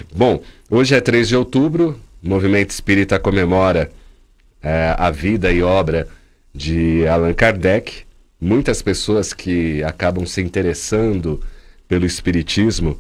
Exatamente. Bom, hoje é 3 de outubro, o Movimento Espírita comemora a vida e obra de Allan Kardec. Muitas pessoas que acabam se interessando pelo Espiritismo,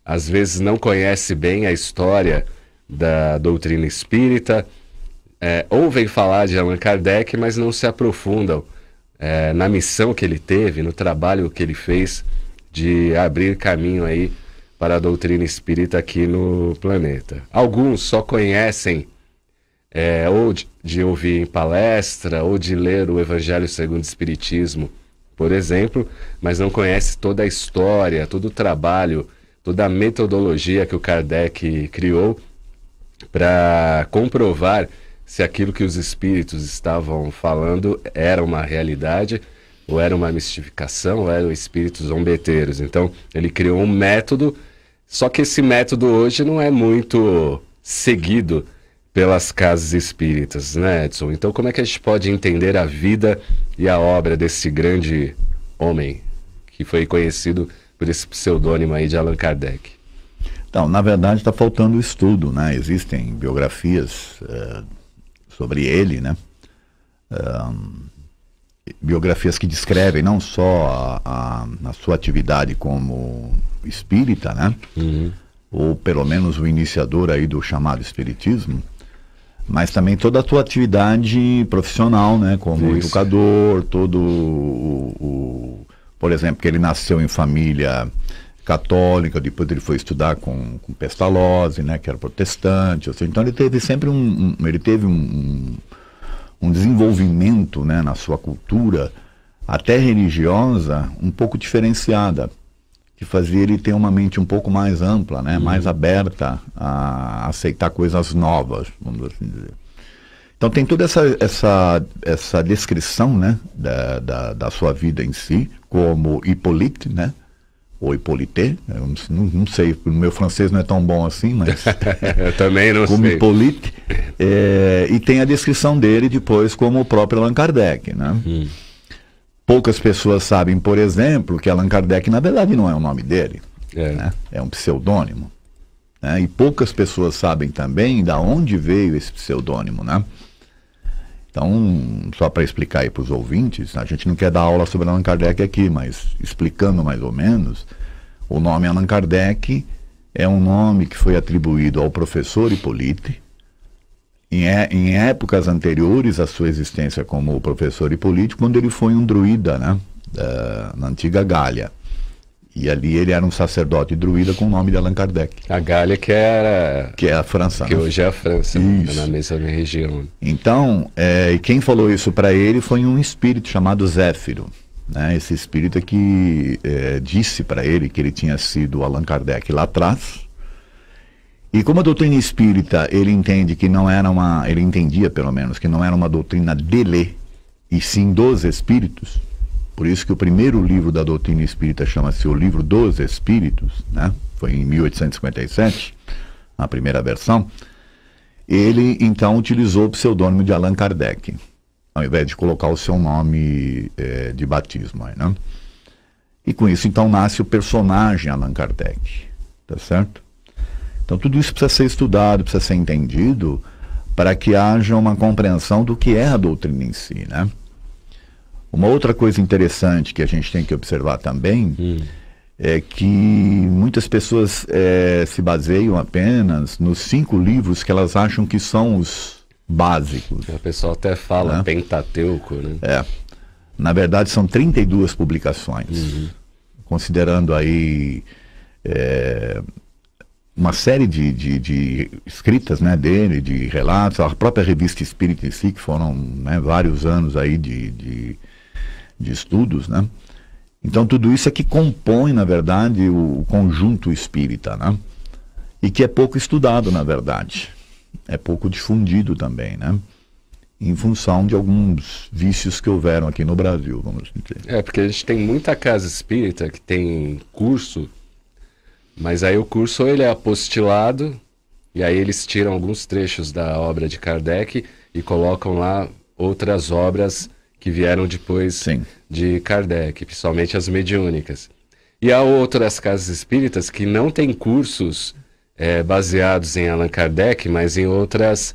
às vezes não conhecem bem a história da doutrina espírita, ouvem falar de Allan Kardec, mas não se aprofundam na missão que ele teve, no trabalho que ele fez de abrir caminho aí para a doutrina espírita aqui no planeta. Alguns só conhecem ou de ouvir em palestra, ou de ler o Evangelho segundo o Espiritismo, por exemplo, mas não conhece toda a história, todo o trabalho, toda a metodologia que o Kardec criou para comprovar se aquilo que os espíritos estavam falando era uma realidade, ou era uma mistificação, ou eram espíritos zombeteiros. Então, ele criou um método, só que esse método hoje não é muito seguido pelas casas espíritas, né, Edson? Então, como é que a gente pode entender a vida e a obra desse grande homem, que foi conhecido por esse pseudônimo aí de Allan Kardec? Então, na verdade, está faltando estudo, né? Existem biografias sobre ele, né? Biografias que descrevem não só a sua atividade como espírita, né? Uhum. Ou pelo menos o iniciador aí do chamado espiritismo, mas também toda a tua atividade profissional, né? Como educador, por exemplo, que ele nasceu em família católica, depois ele foi estudar com Pestalozzi, né? Que era protestante, ou seja, então ele teve sempre um desenvolvimento, né, na sua cultura, até religiosa, um pouco diferenciada, que fazia ele ter uma mente um pouco mais ampla, né, mais aberta a aceitar coisas novas, vamos assim dizer. Então tem toda essa descrição, né, da sua vida em si, como Hippolyte, né, ou Hippolyte, eu não sei, o meu francês não é tão bom assim, mas eu também não como sei. Hippolyte, e tem a descrição dele depois como o próprio Allan Kardec, né? Poucas pessoas sabem, por exemplo, que Allan Kardec na verdade não é o nome dele, né? É um pseudônimo, né? E poucas pessoas sabem também da onde veio esse pseudônimo, né? Então, só para explicar aí para os ouvintes, a gente não quer dar aula sobre Allan Kardec aqui, mas explicando mais ou menos, o nome Allan Kardec é um nome que foi atribuído ao professor Hippolyte em épocas anteriores à sua existência como professor Hippolyte, quando ele foi um druida, né, na antiga Gália. E ali ele era um sacerdote druida com o nome de Allan Kardec. A Gália que é a França. Que né? hoje é a França, na mesma região. Então, quem falou isso para ele foi um espírito chamado Zéfiro. Né? Esse espírito é que disse para ele que ele tinha sido Allan Kardec lá atrás. E como a doutrina espírita, ele entende que não era ele entendia pelo menos que não era uma doutrina dele, e sim dos espíritos. Por isso que o primeiro livro da doutrina espírita chama-se o Livro dos Espíritos, né? Foi em 1857, a primeira versão. Ele então utilizou o pseudônimo de Allan Kardec, ao invés de colocar o seu nome de batismo, né? E com isso então nasce o personagem Allan Kardec, tá certo? Então tudo isso precisa ser estudado, precisa ser entendido, para que haja uma compreensão do que é a doutrina em si, né? Uma outra coisa interessante que a gente tem que observar também é que muitas pessoas se baseiam apenas nos 5 livros que elas acham que são os básicos. O pessoal até fala, né? Pentateuco, né? Na verdade são 32 publicações, considerando aí uma série de escritas, né, dele, de relatos, a própria revista Espírita em si, que foram, né, vários anos aí de estudos, né? Então tudo isso é que compõe, na verdade, o conjunto espírita, né? E que é pouco estudado, na verdade. É pouco difundido também, né? Em função de alguns vícios que houveram aqui no Brasil, vamos dizer. Porque a gente tem muita casa espírita que tem curso, mas aí o curso ele é apostilado, e aí eles tiram alguns trechos da obra de Kardec e colocam lá outras obras que vieram depois de Kardec, principalmente as mediúnicas. E há outras casas espíritas que não têm cursos baseados em Allan Kardec, mas em outras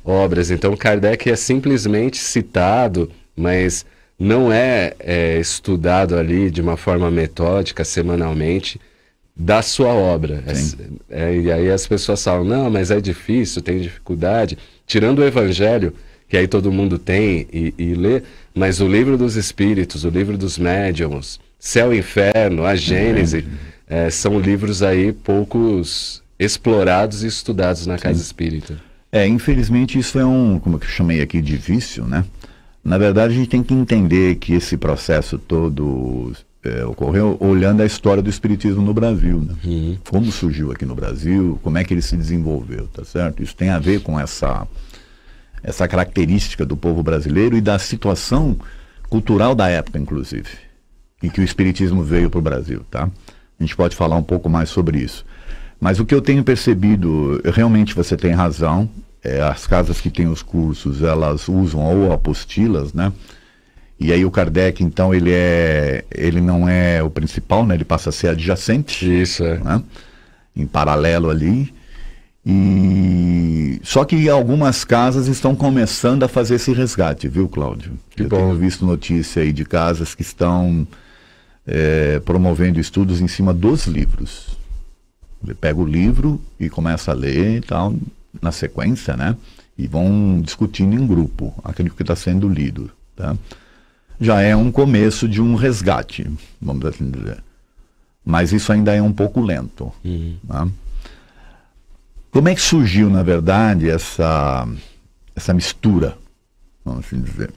obras. Então, Kardec é simplesmente citado, mas não é estudado ali de uma forma metódica, semanalmente, da sua obra. E aí as pessoas falam, não, mas é difícil, tem dificuldade. Tirando o Evangelho, que aí todo mundo tem e lê, mas o Livro dos Espíritos, o Livro dos Médiuns, Céu e Inferno, a Gênese, são livros aí poucos explorados e estudados na Casa Espírita. Infelizmente isso é como eu chamei aqui de vício, né? Na verdade, a gente tem que entender que esse processo todo ocorreu olhando a história do Espiritismo no Brasil, né? Como surgiu aqui no Brasil, como é que ele se desenvolveu, tá certo? Isso tem a ver com essa característica do povo brasileiro e da situação cultural da época, inclusive, em que o Espiritismo veio para o Brasil, tá? A gente pode falar um pouco mais sobre isso. Mas o que eu tenho percebido, realmente você tem razão, as casas que têm os cursos, elas usam ou apostilas, né? E aí o Kardec, então, ele não é o principal, né? Ele passa a ser adjacente. Isso, né? Em paralelo ali. E só que algumas casas estão começando a fazer esse resgate, viu, Cláudio? Eu tenho visto notícia aí de casas que estão promovendo estudos em cima dos livros. Ele pega o livro e começa a ler e tal, na sequência, né? E vão discutindo em grupo aquilo que está sendo lido, tá? Já é um começo de um resgate, vamos assim dizer. Mas isso ainda é um pouco lento. Tá? Como é que surgiu, na verdade, essa mistura, vamos assim dizer?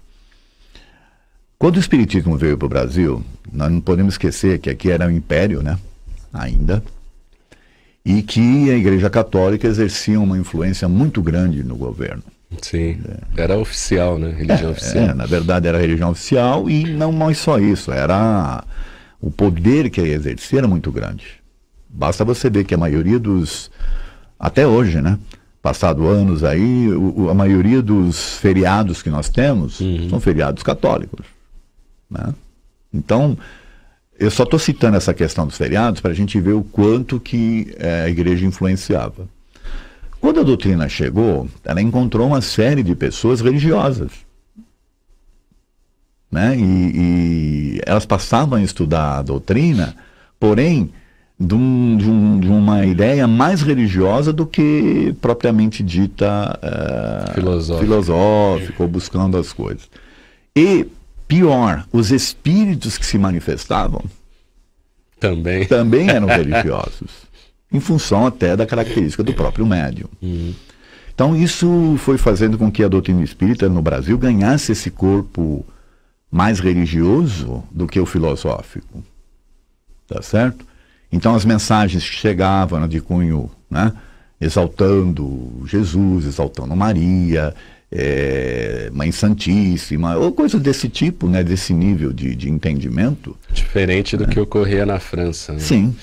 Quando o Espiritismo veio para o Brasil, nós não podemos esquecer que aqui era um império, né? Ainda. E que a Igreja Católica exercia uma influência muito grande no governo. Sim, era oficial, né? Religião oficial. Na verdade era religião oficial e não mais só isso, era o poder que exercia era muito grande. Basta você ver que a maioria até hoje, né? Passado anos aí, a maioria dos feriados que nós temos são feriados católicos, né? Então, eu só estou citando essa questão dos feriados para a gente ver o quanto que a igreja influenciava. Quando a doutrina chegou, ela encontrou uma série de pessoas religiosas, né? E elas passavam a estudar a doutrina, porém, de uma ideia mais religiosa do que propriamente dita filosófica, ou buscando as coisas. E, pior, os espíritos que se manifestavam também eram religiosos. Em função até da característica do próprio médium. Então isso foi fazendo com que a doutrina espírita no Brasil ganhasse esse corpo mais religioso do que o filosófico. Tá certo? Então as mensagens que chegavam de cunho, né, exaltando Jesus, exaltando Maria, Mãe Santíssima, ou coisas desse tipo, né, desse nível de entendimento. Diferente do que ocorria na França. Né? Sim.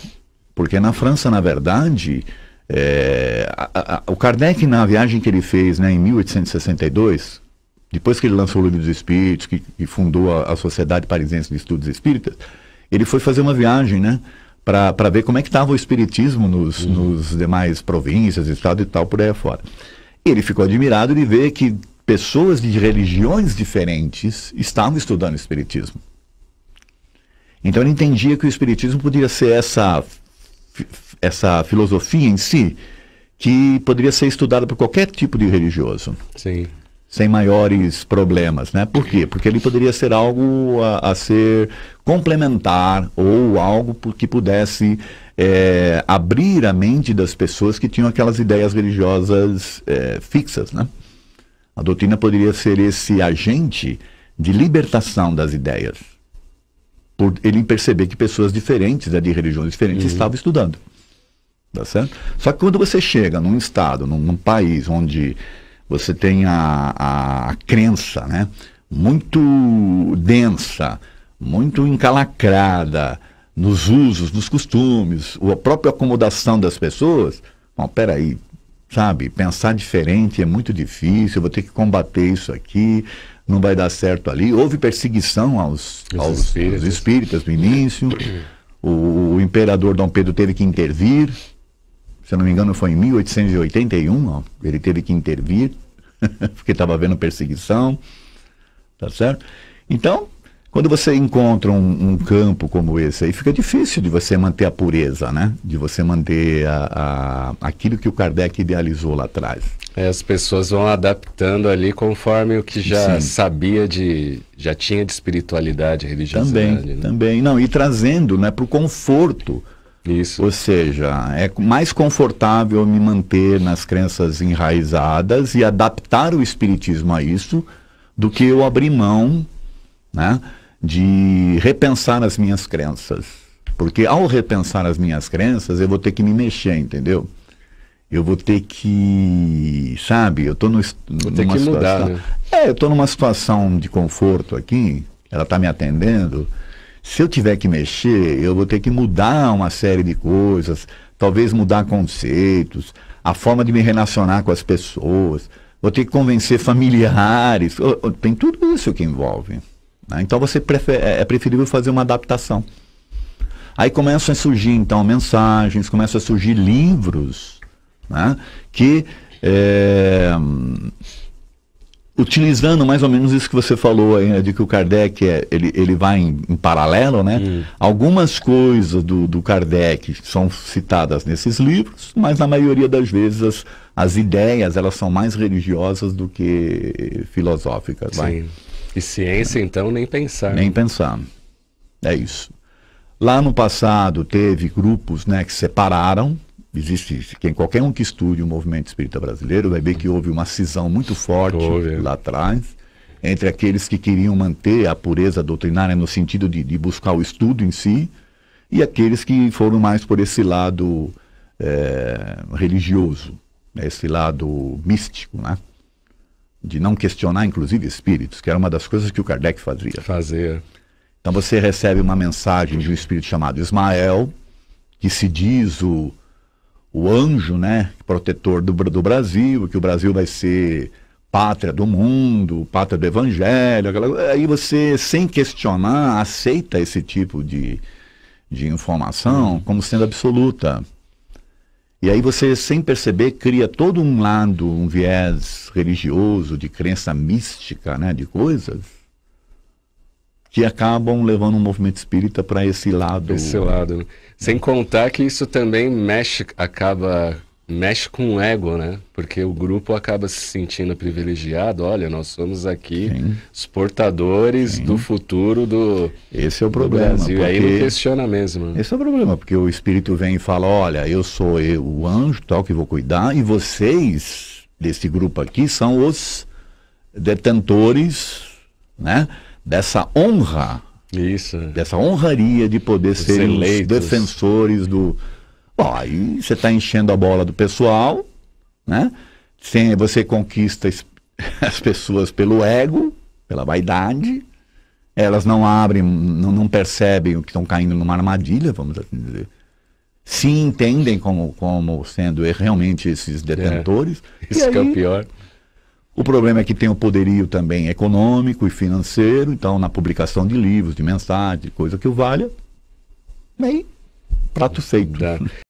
Porque na França, na verdade, o Kardec, na viagem que ele fez, né, em 1862, depois que ele lançou o Livro dos Espíritos, que fundou a Sociedade Parisiense de Estudos Espíritas, ele foi fazer uma viagem, né, para ver como é que estava o espiritismo nos demais províncias, estados e tal, por aí afora. E ele ficou admirado de ver que pessoas de religiões diferentes estavam estudando o espiritismo. Então ele entendia que o espiritismo poderia ser essa filosofia em si, que poderia ser estudada por qualquer tipo de religioso. Sim. Sem maiores problemas, né? Por quê? Porque ele poderia ser algo a ser complementar ou algo que pudesse abrir a mente das pessoas que tinham aquelas ideias religiosas fixas, né? A doutrina poderia ser esse agente de libertação das ideias, por ele perceber que pessoas diferentes, de religiões diferentes, estavam estudando. Tá certo? Só que quando você chega num estado, num país onde você tem a crença, né, muito densa, muito encalacrada nos usos, nos costumes, a própria acomodação das pessoas, bom, peraí, sabe, pensar diferente é muito difícil, eu vou ter que combater isso aqui, não vai dar certo ali. Houve perseguição aos espíritas no início. O imperador Dom Pedro teve que intervir, se eu não me engano foi em 1881, ó, ele teve que intervir, porque estava havendo perseguição, tá certo? Então, quando você encontra um campo como esse aí, fica difícil de você manter a pureza, né? De você manter aquilo que o Kardec idealizou lá atrás. As pessoas vão adaptando ali conforme o que já sabia já tinha de espiritualidade, religiosidade. Também, né? também. Não, e trazendo, né, para o conforto. Isso. Ou seja, é mais confortável me manter nas crenças enraizadas e adaptar o espiritismo a isso do que eu abrir mão, né, de repensar as minhas crenças. Porque ao repensar as minhas crenças, eu vou ter que me mexer, entendeu? Eu vou ter que, sabe, eu estou numa situação, mudar, né? eu estou numa situação de conforto aqui, ela está me atendendo. Se eu tiver que mexer, eu vou ter que mudar uma série de coisas, talvez mudar conceitos, a forma de me relacionar com as pessoas, vou ter que convencer familiares, tem tudo isso que envolve. Né? Então é preferível fazer uma adaptação. Aí começam a surgir, então, mensagens, começam a surgir livros, né? Que, utilizando mais ou menos isso que você falou aí, né, de que o Kardec ele vai em paralelo, né? Algumas coisas do Kardec são citadas nesses livros, mas na maioria das vezes as ideias elas são mais religiosas do que filosóficas. Sim. Vai. E ciência, então, nem pensar. Nem pensar. É isso. Lá no passado teve grupos, né, que separaram. Qualquer um que estude o movimento espírita brasileiro vai ver que houve uma cisão muito forte lá atrás entre aqueles que queriam manter a pureza doutrinária no sentido de buscar o estudo em si e aqueles que foram mais por esse lado religioso, né, esse lado místico, né? De não questionar, inclusive, espíritos, que era uma das coisas que o Kardec fazia. Então você recebe uma mensagem de um espírito chamado Ismael, que se diz o anjo, né, protetor do Brasil, que o Brasil vai ser pátria do mundo, pátria do evangelho, aí você, sem questionar, aceita esse tipo de informação como sendo absoluta. E aí você, sem perceber, cria todo um lado, um viés religioso, de crença mística, né, de coisas, que acabam levando o movimento espírita para esse lado. Esse lado. Sem contar que isso também mexe com o ego, né? Porque o grupo acaba se sentindo privilegiado. Olha, nós somos aqui os portadores do futuro esse é o problema, Brasil. E aí não questiona mesmo. Esse é o problema, porque o espírito vem e fala, olha, eu sou o anjo tal que vou cuidar, e vocês, desse grupo aqui, são os detentores, né, dessa honra. Isso. Dessa honraria de poder ser os defensores do... Bom, aí você está enchendo a bola do pessoal, né? Você conquista as pessoas pelo ego, pela vaidade, elas não abrem, não percebem o que estão caindo numa armadilha, vamos assim dizer. Se entendem como sendo realmente esses detentores. Isso que é o pior. O problema é que tem o poderio também econômico e financeiro, então na publicação de livros, de mensagens, coisa que o valha, aí prato feito.